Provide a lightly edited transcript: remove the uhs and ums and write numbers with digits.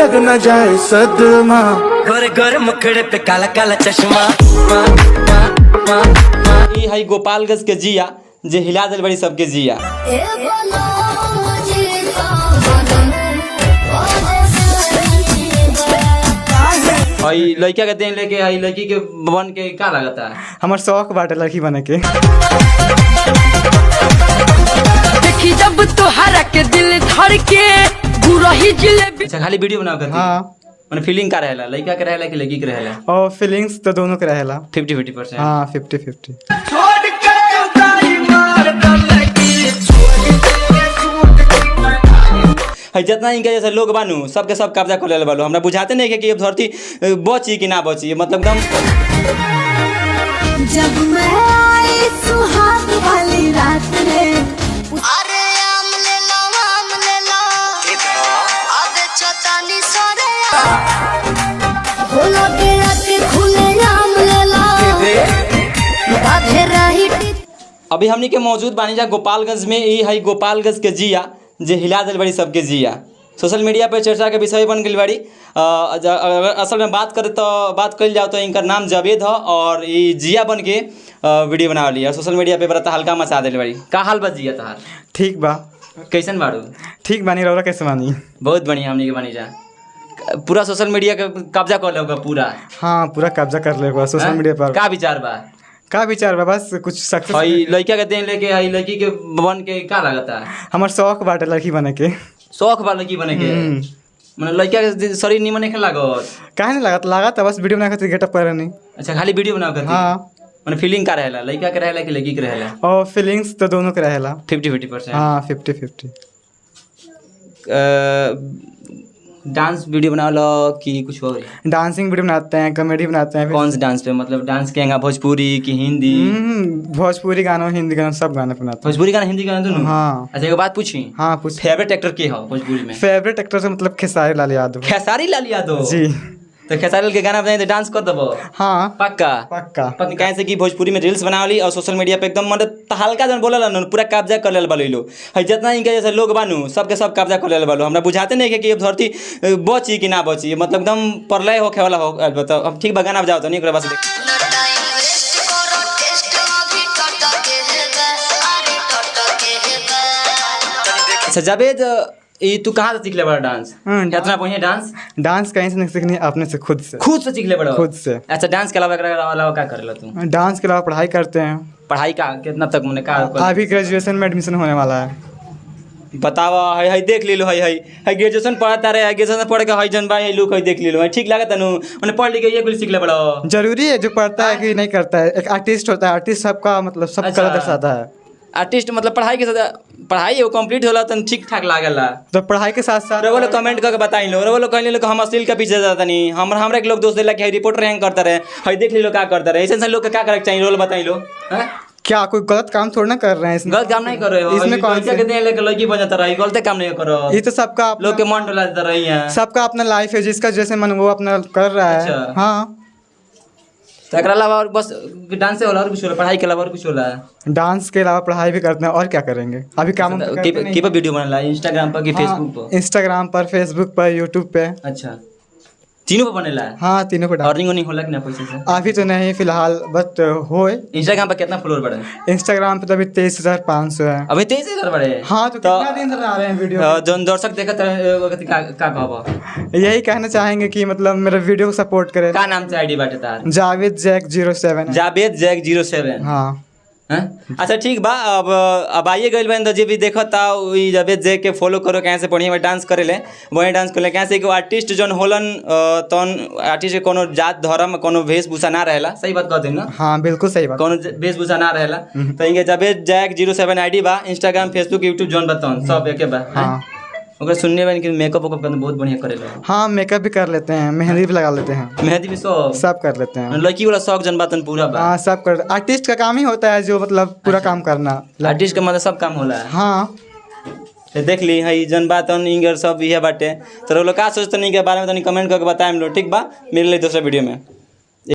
लग न जाए सदमा। गोरे गोरे मुखड़े पे काला काला चश्मा। ई है गोपालगंज के जिया जे हिला दिल बड़ी सबके जिया। हई लड़का के देन लेके हई लड़की के बन के का लगता है? हमार शौक बाटे लड़की बने के। देखी जब तोहरा के दिल धड़ के गुरही जिलेबी। अच्छा खाली वीडियो बनाओ कर? हाँ माने फीलिंग का रहेला, लड़का के रहेला कि लड़की के रहेला? और फीलिंग्स तो दोनों के रहेला 50-50%। हाँ 50-50। है जितना इनके जैसे लोग बानू सबके सब कब्जा कर ले बालो। हमरा बुझाते नहीं है कि ये धरती बची कि ना बची, मतलब एकदम। जब मैं आई सुहाग वाली रात में, अरे आम ले लो अबे चतानी सरे भोला बेरा के खुले आम ले लो अभी हमनी के मौजूद बानी जा गोपालगंज में। ई है गोपालगंज के जिया जे हिला दिल बड़ी सबके जिया। सोशल मीडिया पर चर्चा के विषय बन गई बड़ी। अगर असल में बात करें तो बात कल जाओ तो इनका नाम जावेद है और ये जिया बन के वीडियो बना लिया सोशल मीडिया पे बड़ा हल्का मचा दिल बड़ी। का हाल बा जिया तहार? ठीक बा। कैसन बाड़ू? ठीक बानी। रौरा कैसे बानी? बहुत बढ़िया हमनी के बानी जा। पूरा सोशल मीडिया के कब्जा कर लेगा पूरा? हाँ पूरा कब्जा कर लेगा सोशल मीडिया पर। का विचार बा? का विचार बा? बस कुछ सक्सेस। हई लड़का के देन लेके हई लड़की के बन के का लगता है? हमार शौक बाटे लड़की बने के। शौक बा लड़की बने के? माने लड़का के शरीर निमन नहीं लागत? काहे नहीं लागत बस वीडियो बना के गेटअप करे नहीं। अच्छा खाली वीडियो बनाओ कर? हाँ माने फीलिंग का रहेला, लड़का के रहेला कि लड़की के रहेला? और फीलिंग्स तो दोनों के रहेला 50-50%। हाँ 50-50। डांस वीडियो बना लो कि कुछ और? डांसिंग वीडियो बनाते हैं, कॉमेडी बनाते हैं। कौन से डांस पे? मतलब डांस के भोजपुरी की हिंदी? भोजपुरी गानों हिंदी गानों सब गाने बनाते हैं। भोजपुरी गाना हिंदी गाना दोनों? हाँ। अच्छा एक बात पूछी? हाँ पूछ। फेवरेट एक्टर के हो भोजपुरी में? फेवरेट एक्टर से मतलब खेसारी लाल यादव। खेसारी लाल यादव जी। तो खेसारी लाल के गाना बनाए तो डांस कर दबो? हाँ पक्का पक्का। कहे से कि भोजपुरी में रील्स बना ली और सोशल मीडिया पे एकदम मतलब हल्का जन बोला ना पूरा कब्जा कर ले बालो। लोग है जितना इनके जैसे लोग बानू सबके सब कब्जा कर ले बालो। हमरा बुझाते नहीं है कि ये धरती बची कि ना बची, मतलब एकदम प्रलय होखे वाला हो। बताओ अब ठीक बगाना बजाओ तो नहीं ओकरा बस। अच्छा जावेद ये तू कहाँ से सीख ले बड़ा डांस? इतना बढ़िया डांस कहीं से नहीं सीखनी, अपने से खुद से सीख ले बड़ा? खुद से। अच्छा डांस के अलावा क्या करेला तू? डांस के अलावा पढ़ाई करते हैं। पढ़ाई का कितना तक मैंने का? अभी ग्रेजुएशन में एडमिशन होने वाला है। बतावा है देख ले लो है ग्रेजुएशन पढ़ता रहे, ग्रेजुएशन पढ़ के है जन भाई लुक है देख ले लो ठीक लगा तनु मैंने पढ़ लिख ये कुछ सीख ले बड़ा। जरूरी है जो पढ़ता है कि नहीं करता है। एक आर्टिस्ट होता है, आर्टिस्ट सबका मतलब सब कला दर्शाता है। आर्टिस्ट मतलब पढ़ाई के साथ पढ़ाई वो कंप्लीट होला तो ठीक ठाक लागेला। तो पढ़ाई के साथ साथ वो लोग कमेंट करके बताई लो, वो लोग कह लो हम अश्लील के पीछे जाता नहीं। हमरा के लोग दोस्त दिला कि रिपोर्टर हैंग करता रहे है देख लो क्या करता रहे। ऐसे लोग क्या करे चाहिए रोल बताई लो। क्या कोई गलत काम थोड़ा ना कर रहे हैं? गलत काम नहीं कर रहे हो इसमें। कौन से लड़की बन जाता रही गलत काम नहीं करो। ये तो सबका लोग के मन डोला देता रही है। सबका अपना लाइफ है, जिसका जैसे मन वो अपना कर रहा है। अच्छा। हाँ तो एक अलावा और बस डांस से होला और कुछ होला? पढ़ाई के अलावा और कुछ होला? डांस के अलावा पढ़ाई भी करते हैं और क्या करेंगे अभी काम। की पर वीडियो बनाला इंस्टाग्राम पर कि फेसबुक पर? इंस्टाग्राम पर, फेसबुक पर, यूट्यूब पे। अच्छा तीनों पे बनेला है? हाँ तीनों पे। अर्निंग होला कि ना पैसे से? अभी तो नहीं फिलहाल, बट हो। इंस्टाग्राम पर कितना फॉलोअर बढ़े? इंस्टाग्राम पे तो अभी 23,500 है। अभी 23,000 बढ़े? हाँ तो कितना दिन से आ रहे हैं वीडियो। जो दर्शक देखत का कहबो? यही कहना चाहेंगे कि मतलब मेरे वीडियो को सपोर्ट करें। का नाम से आईडी बाटे तार? जावेद जैक 07। जावेद जैक 07। हाँ अच्छा ठीक बा। अब आइए गई बहन जी भी देखो था जावेद जैक के फॉलो करो। कहाँ से बढ़िया डांस करे ले, बढ़िया डांस करे। कहाँ से आर्टिस्ट जौन होलन तौन आर्टिस्ट के कोनो जात धर्म कोनो वेशभूषा ना रहेला। सही बात कहते हैं ना? हाँ बिल्कुल सही बात। कोनो वेशभूषा ना रहेला। तो इनके जावेद जैक 07 आईडी बा। इंस्टाग्राम, फेसबुक, यूट्यूब जौन बताओ सब एक बा। हाँ अगर सुनने वाले मेकअप वेकअप बहुत बढ़िया करेला। हाँ मेकअप भी कर लेते हैं, मेहंदी भी लगा लेते हैं। मेहंदी भी सब कर लेते हैं। लड़की वाला शौक जन बातन पूरा बा। हाँ सब कर। आर्टिस्ट का काम ही होता है जो मतलब पूरा काम करना। आर्टिस्ट का मतलब सब काम होला है। हाँ देख ली है जन बातन इंगर सब यह बाटे। तो लोग का सोचते नहीं के बारे में तो कमेंट करके बताएं लो। ठीक बा मिल दूसरा वीडियो में।